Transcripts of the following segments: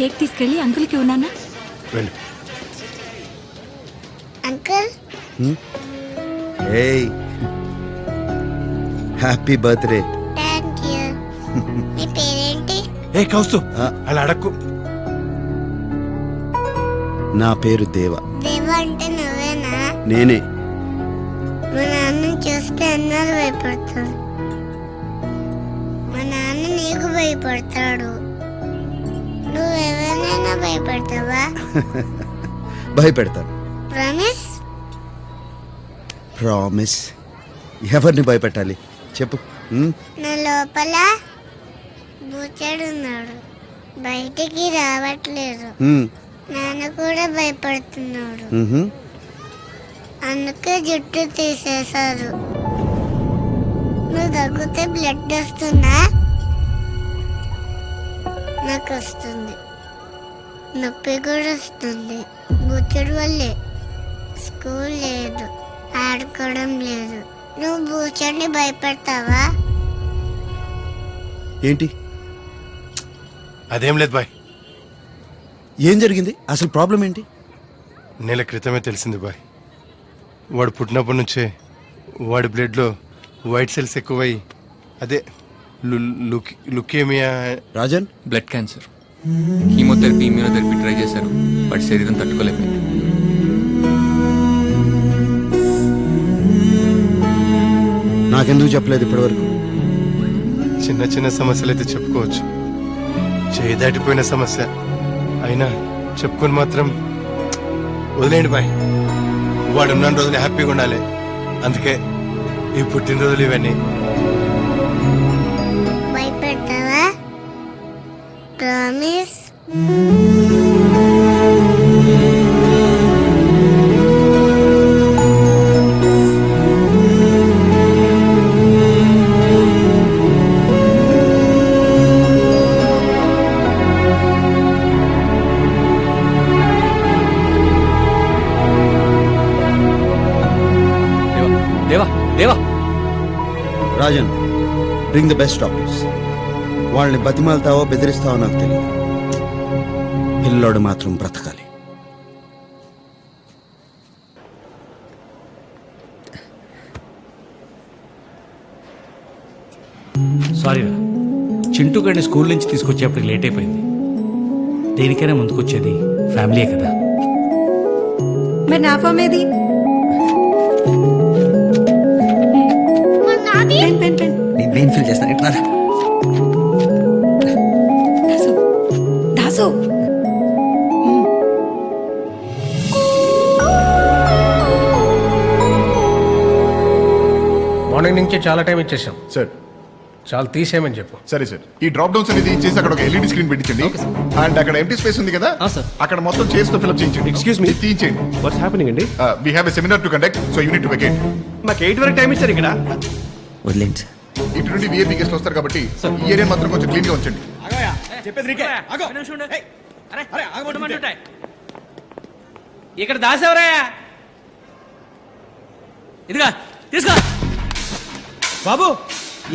Cake తీసుకెళ్ళి అంకుల్కి ఉన్నానా? వెళ్ళు. అంకుల్ ఏయ్ హ్యాపీ బర్త్డే. Thank you. మీ పేరేంటి? ఏ కౌస్తు ఆ. అలా అడక్కు. నా పేరు దేవ. దేవ అంటే నువ్వేనా? నేనే. మా నాన్న చూస్తే అన్నారు భయపడతాడు. మా నాన్న నీకు భయపడతాడు. నువ్వు ఎవరినైనా భయపడతావా? భయపెడతాను. ప్రామిస్? ప్రామిస్. ఎవరిని భయపెట్టాలి చెప్పు. నా లోపల బూచాడున్నాడు, బయటికి రావట్లేదు. నాన్న కూడా భయపడుతున్నాడు. అందుకే జుట్టు తీసేశారు. నువ్వు దగ్గితే బ్లడ్ వస్తుందా? నాకు వస్తుంది. నొప్పి కూడా వస్తుంది. బూచుడు వల్లే. స్కూల్ లేదు, ఆడుకోవడం లేదు. నువ్వు బూచడిని భయపడతావా? ఏంటి? అదేం లేదు బాయ్. ఏం జరిగింది అసలు? ప్రాబ్లం ఏంటి? నెల క్రితమే తెలిసింది బాయ్. వాడు పుట్టినప్పటి నుంచే వాడి బ్లడ్లో వైట్ సెల్స్ ఎక్కువై అదే leukaemia. Rajan, blood cancer. Chemotherapy, immunotherapy try చేశారు, వాడి శరీరం తట్టుకోలేకపోయింది. నాకెందుకు చెప్పలేదు ఇప్పటివరకు? చిన్న చిన్న సమస్యలు అయితే చెప్పుకోవచ్చు, చేయి దాటిపోయిన సమస్య అయినా చెప్పుకొని మాత్రం వదిలేండి బాయ్. వాడు ఉన్న రోజులు హ్యాపీగా ఉండాలి, అందుకే ఈ పుట్టినరోజులు ఇవన్నీ. భయపెడతావా? ప్రామిస్? దేవా దేవా Rajan, bring the best doctors. వాళ్ళని బతిమాలతావో బెదిరిస్తావో నాకు తెలియదు. పిల్లోడు మాత్రం బ్రతకాలి. సారీరా, చింటూ గారిని స్కూల్ నుంచి తీసుకొచ్చేప్పటికి లేట్ అయిపోయింది. దేనికైనా ముందుకొచ్చేది ఫ్యామిలీయే కదా. మరి నా ఫామ్ ఏది? Pen pen pen. నేను ఫీల్ చేస్తాను. ఎట్లా దాసు దాసు. మార్నింగ్ నుంచి చాలా టైం ఇచ్చేసాం సార్. చాలా తీసేయమని చెప్పు. సరే సార్, ఈ డ్రాప్ డౌన్స్ అనేది చేసి అక్కడ ఒక ఎల్ఈడి స్క్రీన్ పెట్టించండి. అండ్ అక్కడ ఎంటీ స్పేస్ ఉంది కదా, అక్కడ మొత్తం చైర్స్ తో ఫిల్అప్ చేయించండి. ఎక్స్క్యూజ్ మీ, తీయించండి. వాట్స్ హ్యాపెనింగ్ అండి? We have a seminar to conduct, so you need to vacate. నాకు 8 వరకు టైం ఇచ్చారు ఇక్కడ. వదిలేండి సార్. ఇటు నుండి విఐపీ గెస్ట్లు వస్తారు కాబట్టి ఈ ఏరియా మాత్రం కొంచెం క్లీన్ గా ఉంచండి. ఇక్కడ దాసేవరాయా? ఇదిగా తీసుకో బాబు.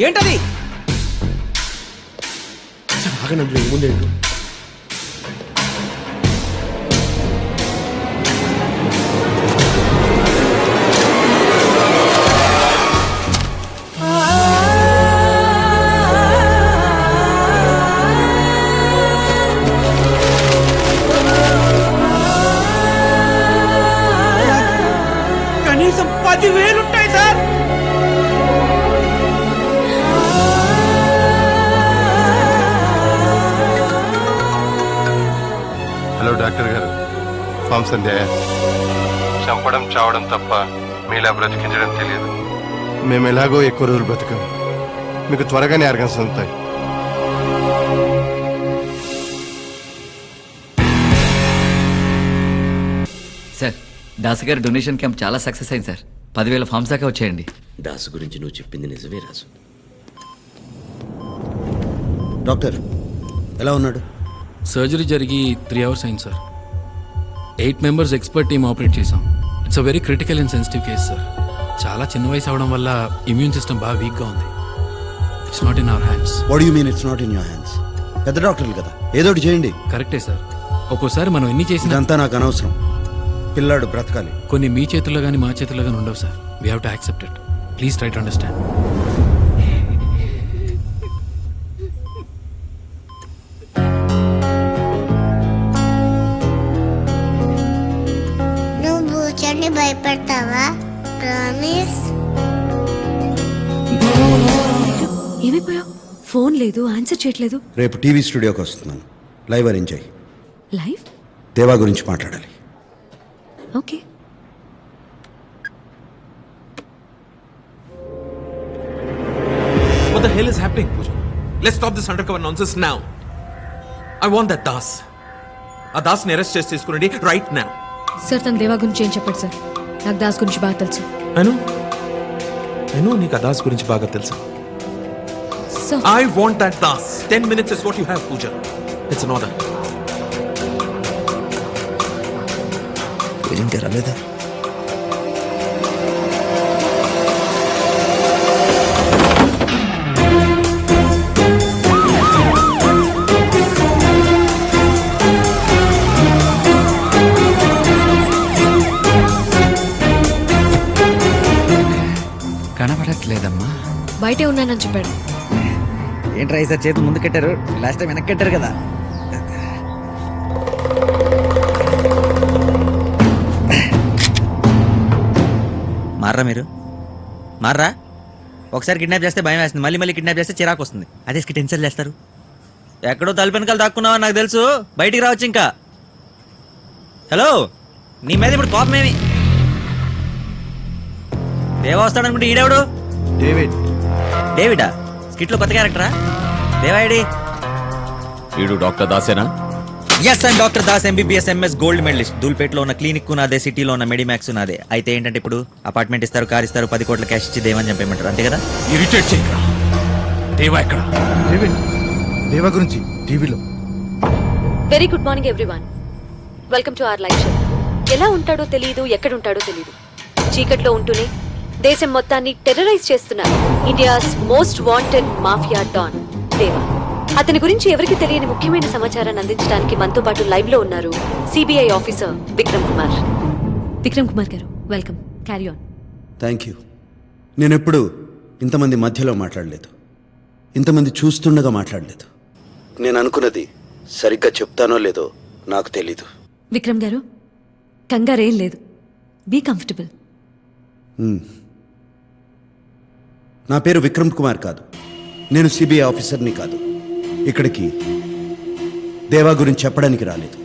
ఏంటది? ఆగనండి, ముందేంటో కనీసం 10,000 ఉంటాయి సార్. హలో డాక్టర్ గారు, ఫామ్ సంధ్య. చంపడం చావడం తప్ప మీలా బ్రతికించడం తెలియదు. మేము ఎలాగో ఎక్కువ రోజులు బ్రతకం, మీకు త్వరగానే ఆర్గన్స్ అందుతాయి. సార్, దాసు గారి డొనేషన్ క్యాంప్ చాలా సక్సెస్ అయింది సార్. 10,000 ఫామ్స్ దాకా వచ్చాయండి. దాసు గురించి నువ్వు చెప్పింది నిజమే రాజు. డాక్టర్ ఎలా ఉన్నాడు? సర్జరీ జరిగి 3 అవర్స్ అయింది sir. 8 members expert team operate చేసాం. It's a very critical and sensitive case sir. చాలా చిన్న వయసు అవడం వల్ల ఇమ్యూన్ సిస్టమ్ బాగా వీక్గా ఉంది. It's not in our hands. What you mean it's not in your hands? పెద్ద డాక్టర్లు కదా, ఏదోటి చేయండి. కరెక్టే సార్. ఒక్కోసారి మనం ఎన్ని చేసినా ఇదంతా నాకు అనవసరం. పిల్లాడు బ్రతకాలి. కొన్ని మీ చేతుల్లో కానీ మా చేతుల్లో కానీ ఉండవు sir. We have to accept it. Please try to understand. నువ్వు బూచర్ని భయపెడతావా? ప్రామిస్. ఏమైపోయావు? ఫోన్ లేదు, ఆన్సర్ చేయట్లేదు. రేపు టీవీ స్టూడియోకి వస్తున్నాను. లైవ్ అరేంజ్ అయ్యి. లైవ్? దేవా గురించి మాట్లాడాలి. Okay. What the hell is happening, Pooja? Let's stop this undercover nonsense now. I want that Das. ఆ దాస్ని అరెస్ట్ చేసి తీసుకురండి రైట్ నౌ. సార్ తన దేవా గురించి ఏం చెప్పండి సార్. నాకు దాస్ గురించి బాగా తెలుసు. I know నీకు ఆ దాస్ గురించి బాగా తెలుసు. Sir I want that Das. 10 minutes is what you have, Pooja. It's an order. ఇంకా రాలేదా? కనబడట్లేదమ్మా. బయటే ఉన్నానని చెప్పాడు. ఏంట్రా ఈసారి చేతులు ముందు కట్టారు, లాస్ట్ టైం వెనక్కి కట్టారు కదా. మార్రా మీరు, మార్రా. ఒకసారి కిడ్నాప్ చేస్తే భయం వేస్తుంది, మళ్ళీ మళ్ళీ కిడ్నాప్ చేస్తే చిరాకు వస్తుంది. అదే టెన్షన్ చేస్తారు. ఎక్కడో తలుపు వెనకాల దాక్కున్నావని నాకు తెలుసు, బయటికి రావచ్చు ఇంకా. హలో, నీ మీద ఇప్పుడు కోపమేమి? దేవా వస్తాడనుకుంటే ఈడెవడు? డేవిడ్. డేవిడా? స్కిట్లో కొత్త క్యారెక్టరా? దేవాయిడి? వీడు డాక్టర్ దాసేనా? Yes, I'm doctor Das, MBBS MS gold medalist. దూల్పేటలో ఉన్న క్లినిక్ నాదే, సిటీలో ఉన్న మెడిమాక్స్ నాదే. అయితే ఏంటంటే ఇప్పుడు అపార్ట్మెంట్ ఇస్తారు, కార్ ఇస్తారు, 10 కోట్ల క్యాష్ ఇచ్చి దేవని చంపేయమంటారు, అంతే కదా? ఇరిటేట్ చేయరా. దేవా ఎక్కడ? డేవిడ్, దేవా గురించి టీవీలో. Very good morning everyone. Welcome to our live show. ఎలా ఉంటాడో తెలియదు, ఎక్కడ ఉంటాడో తెలియదు. చీకట్లో ఉంటూనే దేశం మొత్తాన్ని టెర్రరైజ్ చేస్తున్నారు India's most wanted mafia don Deva. అతని గురించి ఎవరికి తెలియని ముఖ్యమైన సమాచారాన్ని అందించడానికి మనతో పాటు లైవ్ లో ఉన్నారు సిబిఐ ఆఫీసర్ విక్రమ్ కుమార్. విక్రమ్ కుమార్ గారు, welcome. Carry on. Thank you. నేను ఎప్పుడు ఇంతమంది మధ్యలో మాట్లాడలేదు, ఇంతమంది చూస్తుండగా మాట్లాడలేదు. నేను అనుకున్నది సరిగ్గా చెప్తానో లేదో నాకు తెలీదు. విక్రమ్ గారు, కంగారేం లేదు. Be comfortable. నా పేరు విక్రమ్ కుమార్ కాదు, నేను సిబిఐ ఆఫీసర్ని కాదు. ఇక్కడికి దేవా గురించి చెప్పడానికి రాలేదు.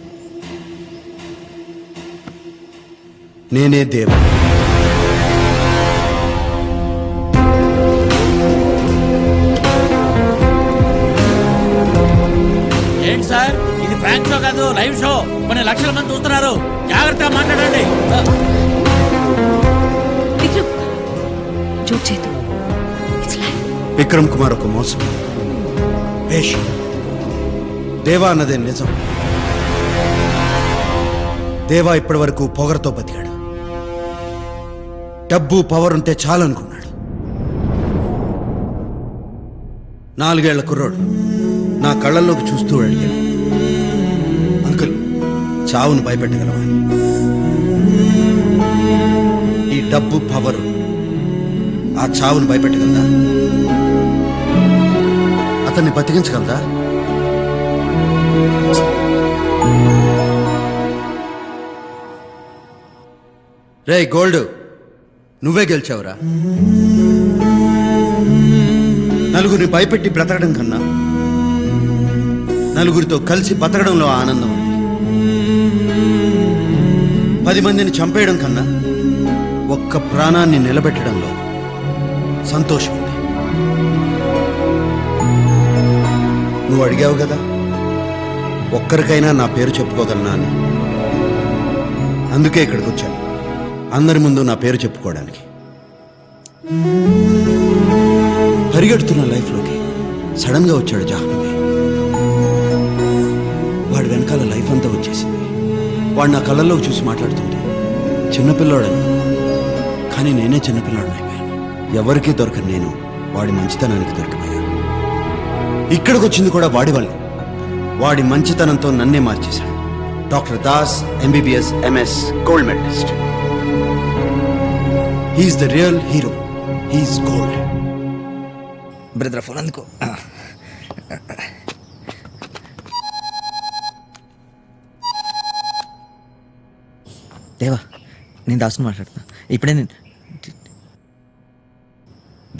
నేనే దేవా. ఏంటి సార్, ఇది ఫ్రాంక్ షో కాదు, లైవ్ షో. కొన్ని లక్షల మంది చూస్తున్నారు, జాగ్రత్తగా మాట్లాడండి. విక్రమ్, జోక్ చేయదు. It's live. విక్రమ్ కుమార్ ఒక మోసం, వేషం. దేవా అన్నదే నిజం. దేవా ఇప్పటి వరకు పొగరతో బతికాడు. డబ్బు పవర్ ఉంటే చాలనుకున్నాడు. 4 ఏళ్ల కుర్రోడు నా కళ్ళల్లోకి చూస్తూ అడిగాడు, అంకుల్, చావును భయపెట్టగలవా అని. ఈ డబ్బు పవరు ఆ చావును భయపెట్టగలదా? అతన్ని బతికించగలదా? రే గోల్డ్, నువ్వే గెలిచావురా. నలుగురిని భయపెట్టి బ్రతకడం కన్నా నలుగురితో కలిసి బతకడంలో ఆనందం ఉంది. 10 మందిని చంపేయడం కన్నా ఒక్క ప్రాణాన్ని నిలబెట్టడంలో సంతోషం ఉంది. నువ్వు అడిగావు కదా, ఒక్కరికైనా నా పేరు చెప్పుకోగలనా అని. అందుకే ఇక్కడికి వచ్చాను, అందరి ముందు నా పేరు చెప్పుకోవడానికి. పరిగెడుతున్న లైఫ్లోకి సడన్గా వచ్చాడు జాహ్నవి. వాడి వెనకాల లైఫ్ అంతా వచ్చేసింది. వాడు నా కళ్ళల్లోకి చూసి మాట్లాడుతుంటే చిన్నపిల్లాడని, కానీ నేనే చిన్నపిల్లాడని అయిపోయాను. ఎవరికీ దొరకని నేను వాడి మంచితనానికి దొరికిపోయాను. ఇక్కడికి వచ్చింది కూడా వాడి వల్ల. వాడి మంచితనంతో నన్నే మార్చేశాడు. Doctor Das MBBS MS gold medalist. He's the real hero. He's gold. Brother phone అందుకో. దేవా, నేను దాసుని మాట్లాడుతున్నా. ఇప్పుడే నేను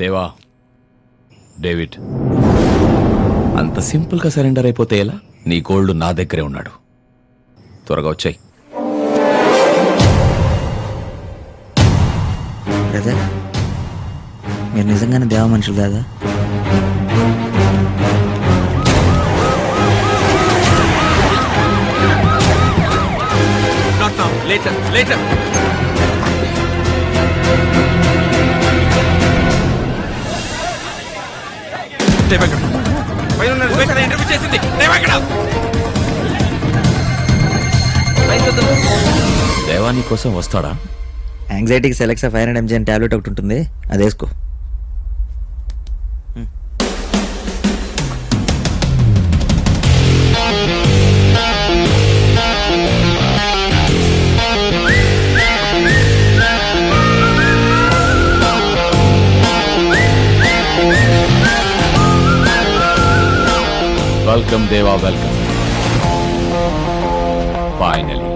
దేవా, డేవిడ్, అంత సింపుల్గా సరెండర్ అయిపోతే ఎలా? నీ గోల్డ్ నా దగ్గరే ఉన్నాడు. త్వరగా వచ్చాయి. బ్రదర్, మీరు నిజంగానే దేవా మనుషులు కాదా? Not now. Later. Later. దేవక్కడ పైన ఉన్న రిజర్వేషన్ ఇంటర్వ్యూ చేసింది. దేవక్కడ దేవా నీ కోసం వస్తాడా? యాంగ్జైటీకి సెలెక్సా 500 mg అని టాబ్లెట్ ఒకటి ఉంటుంది, అది వేసుకో. వెల్కమ్ దేవా, వెల్కమ్. ఫైనలీ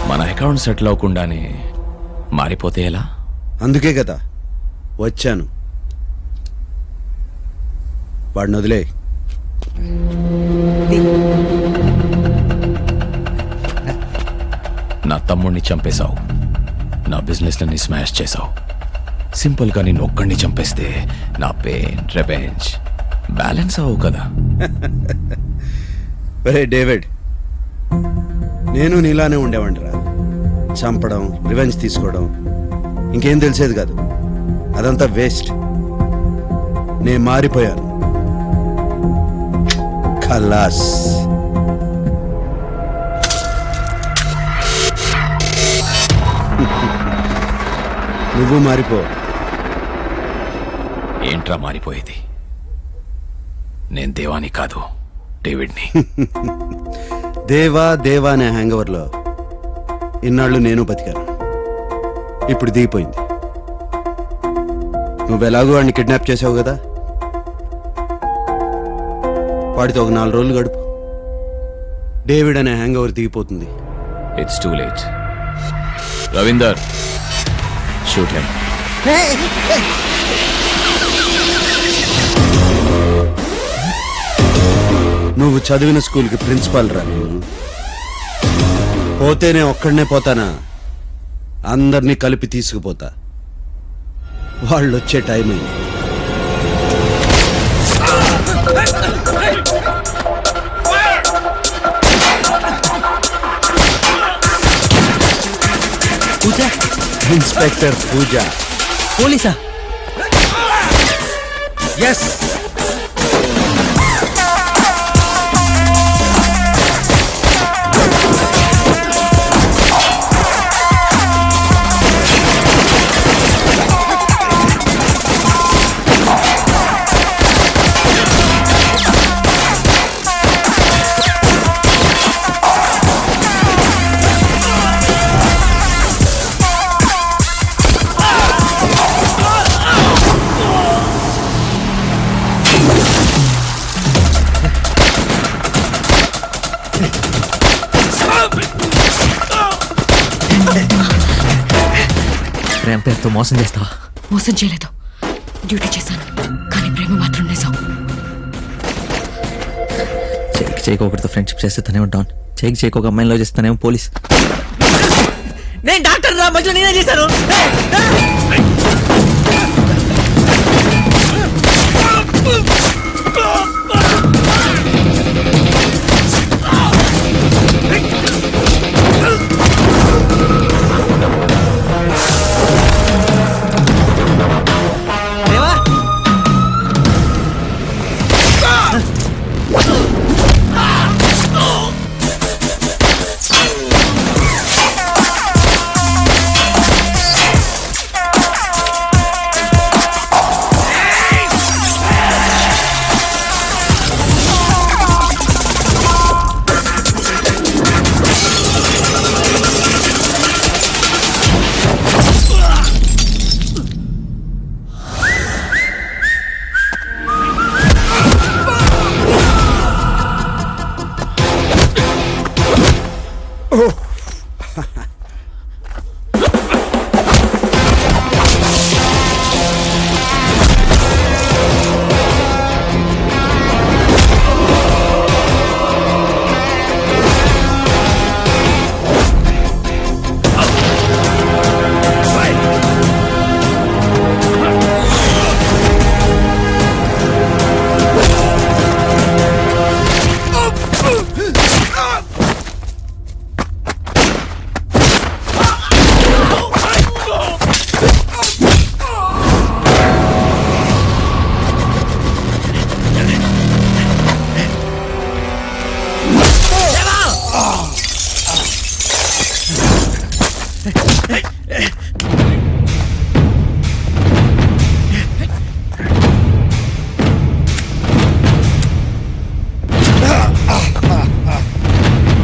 మన అకౌంట్ సెటిల్ అవ్వకుండానే మారిపోతే ఎలా? అందుకే కదా వచ్చాను. వాడిని వదిలే. నా తమ్ముడిని చంపేశావు, నా బిజినెస్లని స్మాష్ చేశావు. సింపుల్గా నేను ఒక్కడిని చంపేస్తే నా పెయిన్ రివెంజ్ బ్యాలెన్స్ అవ్వవు కదా. ఒరే డేవిడ్, నేను నీలానే ఉండేవాడిరా. చంపడం, రివెంజ్ తీసుకోవడం, ఇంకేం తెలిసేది కాదు. అదంతా వేస్ట్. నేను మారిపోయాను. ఖలాస్. నువ్వు మారిపో. ఏంట్రా మారిపోయేది? నేను దేవాని కాదు, డేవిడ్ని. దేవా దేవా అనే హ్యాంగవర్లో ఇన్నాళ్ళు నేను బతికాను. ఇప్పుడు దిగిపోయింది. నువ్వెలాగో వాడిని కిడ్నాప్ చేసావు కదా, వాడితో ఒక 4 రోజులు గడుపు. డేవిడ్ అనే హ్యాంగవర్ దిగిపోతుంది. It's too late. Ravinder, shoot him. నువ్వు చదివిన స్కూల్కి ప్రిన్సిపాల్ రా నేను. పోతేనే ఒక్కడనే పోతానా? అందరినీ కలిపి తీసుకుపోతా. వాళ్ళు వచ్చే టైం అయింది. పూజ, ఇన్స్పెక్టర్ పూజ. పోలీసా? ఎస్. ప్రేమ పేరుతో మోసం చేస్తావా? మోసం చేయలేదు, డ్యూటీ చేశాను. కానీ ప్రేమ మాత్రం నిజం. చేయికి ఒకటితో ఫ్రెండ్షిప్ చేస్తే తనే ఉంటాను. చేయికి ఒక అమ్మాయిలో చేస్తానేమో పోలీస్. నేను డాక్టర్ రా, మధ్యలో నేనే చేశాను.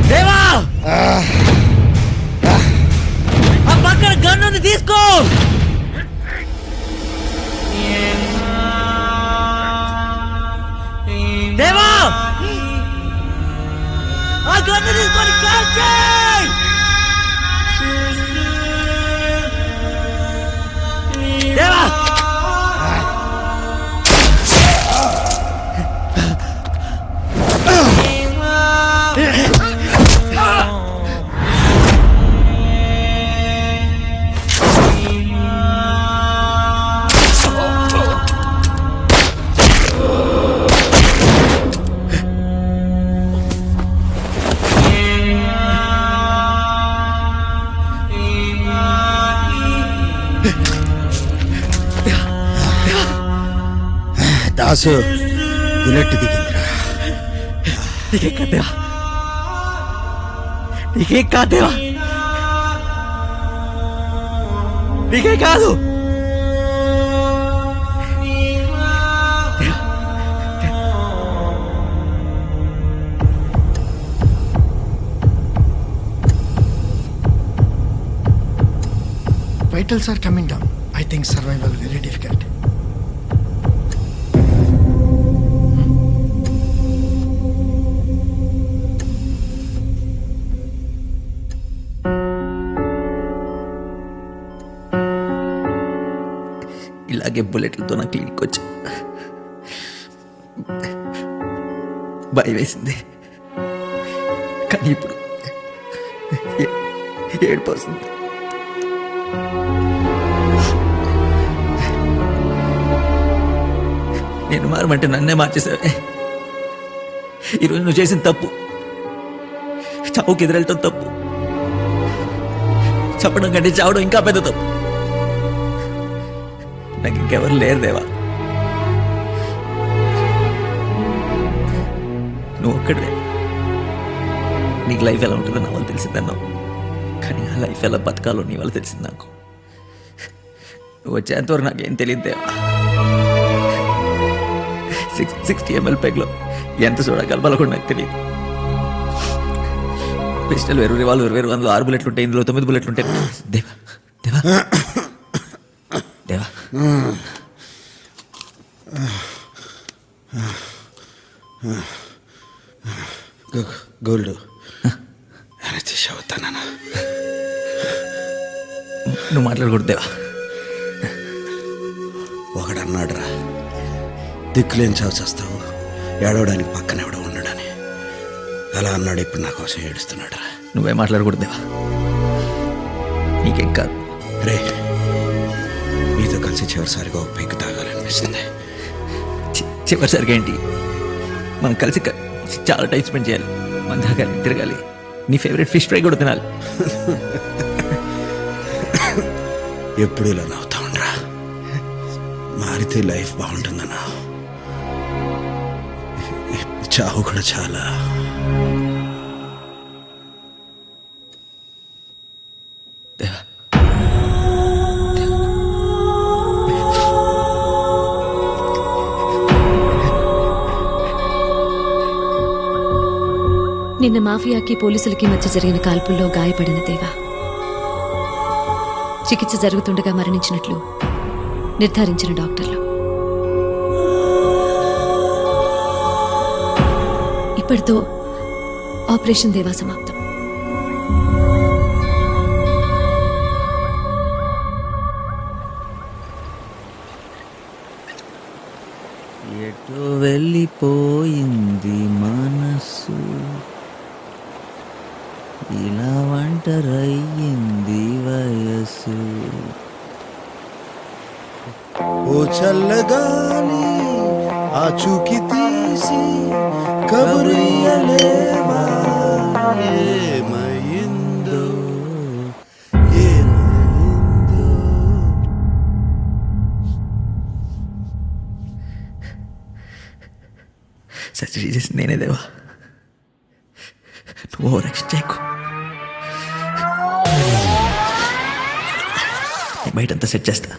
దేవా ఆ పక్కన గన్ను తీసుకో. దేవా ఆ గన్ను తీసుకొని కాల్ చేయి. దేవా దాసు బుల్లెట్ దిగిందిరా. నీకే కాదేవా, నీకే కాదేవా, నీకే కాదు. Vitals are coming down. I think survival very difficult. ఇలాగే బుల్లెట్లతో నా క్లినిక్ వచ్చా. భయం వేసింది, కానీ ఇప్పుడు ఏడుపు వస్తుంది. నేను మారమంటే నన్నే మార్చేసావే. ఈరోజు నువ్వు చేసిన తప్పు, చావుకి ఎదురెళ్ళటం తప్పు, చెప్పడం కంటే చావడం ఇంకా పెద్ద తప్పు. నాకు ఇంకెవరు లేరు దేవా, నువ్వు ఒక్కడే. నీకు లైఫ్ ఎలా ఉంటుందో నా వాళ్ళు తెలిసిందన్నావు, కానీ ఆ లైఫ్ ఎలా బతకాలో నీ వాళ్ళు తెలిసింది నాకు. నువ్వు వచ్చేంతవరకు నాకేం తెలియదు దేవా. 60 ml పెగ్లో ఎంత సోడా కలపాలో కూడా నాకు తెలియదు. పిస్టల్ వేరు, రివాల్వర్ వేరు, అందులో 6 బుల్లెట్లు ఉంటాయి, ఇందులో 9 బుల్లెట్లు ఉంటాయి. దేవా దేవా దేవా గోల్డ్ అవుతానా? నువ్వు మాట్లాడకూడదు దేవా. ఒకడన్నాడురా, దిక్కులేని చావు చేస్తావు, ఏడవడానికి పక్కన ఎవడో ఉండడని. అలా అన్నాడు, ఇప్పుడు నా కోసం ఏడుస్తున్నాడు రా. నువ్వే మాట్లాడకూడదు దేవా, నీకేం కాదు. రే, నీతో కలిసి చివరిసారిగా ఒక పెగ్గు తాగాలనిపిస్తుంది. చివరిసరిగా ఏంటి, మనం కలిసి చాలా టైం స్పెండ్ చేయాలి, మన తాగాలి, తిరగాలి, నీ ఫేవరెట్ ఫిష్ ఫ్రై కూడా తినాలి. ఎప్పుడు ఇలా నవ్వుతా ఉండరా, మారితే లైఫ్ బాగుంటుందన్నా. చావు కూడా చాలా. నిన్న మాఫియాకి పోలీసులకి మధ్య జరిగిన కాల్పుల్లో గాయపడిన దేవా చికిత్స జరుగుతుండగా మరణించినట్లు నిర్ధారించిన డాక్టర్లు. ఇప్పటితో ఆపరేషన్ దేవా సమాప్తం. ఎటు వెళ్ళిపోయింది మనసు, ఇలా ఒంటరయ్యింది వయసు. ఓ చల్లగాలి ఆచూకి తీసి కబురియలేవా, ఏమైందో ఏమైందో. సర్జరీ చేసింది నేనే దేవా. నువ్వు ఓవర్ యాక్షన్ చేయకు. బయటంతా సెట్ చేస్తా.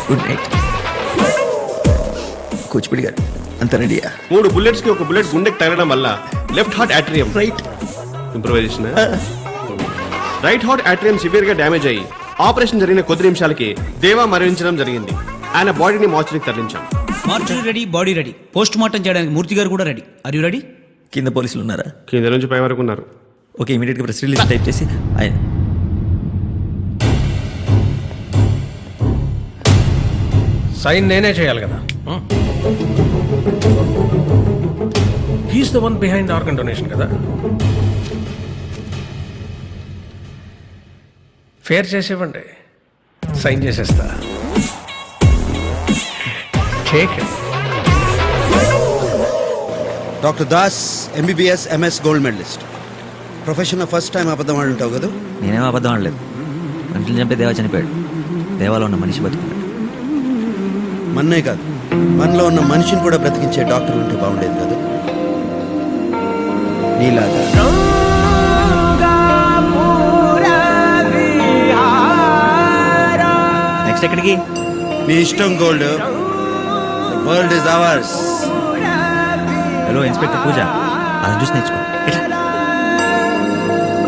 Good night. కూచిపూడి గారు అంత రెడీయా? 3 bullets కి ఒక బుల్లెట్ గుండెకి తగలడం వల్ల left heart atrium right. Improvisation right heart atrium severe గా డ్యామేజ్ అయ్యి ఆపరేషన్ జరిగిన కొద్ది నిమిషాలకి దేవా మరణించడం జరిగింది. ఆయన బాడీని మార్చురికి తరలించాం. Mortuary ready, body ready. Post mortem చేయడానికి మూర్తి గారు కూడా రెడీ. Are you ready? కింద పోలీసులు ఉన్నారా? కింద నుంచి పై వరకు ఉన్నారు. ఓకే, ఇమీడియట్గా ప్రెస్ రిలీజ్ టైప్ చేసి ఆయన సైన్ నేనే చేయాలి కదా. He's the one behind organ donation కదా. ఫేర్ చేసేవ్వండి, సైన్ చేసేస్తా. Take it. Doctor Das MBBS MS gold medalist. ప్రొఫెషన్లో ఫస్ట్ టైం అబద్ధం ఆడి ఉంటావు కదా? నేనేం అబద్ధం ఆడలేదు. మనుషులు చంపే దేవా చనిపోయాడు. దేవాలో ఉన్న మనిషి బతుకున్నాడు. మన్నే కాదు, మనలో ఉన్న మనిషిని కూడా బ్రతికించే డాక్టర్లు ఉంటే బాగుండేది కదా. నీలాగా నెక్స్ట్ ఎక్కడికి? మీ ఇష్టం. Gold, world is ours. Hello inspector Pooja, అలా చూసి నేర్చుకో.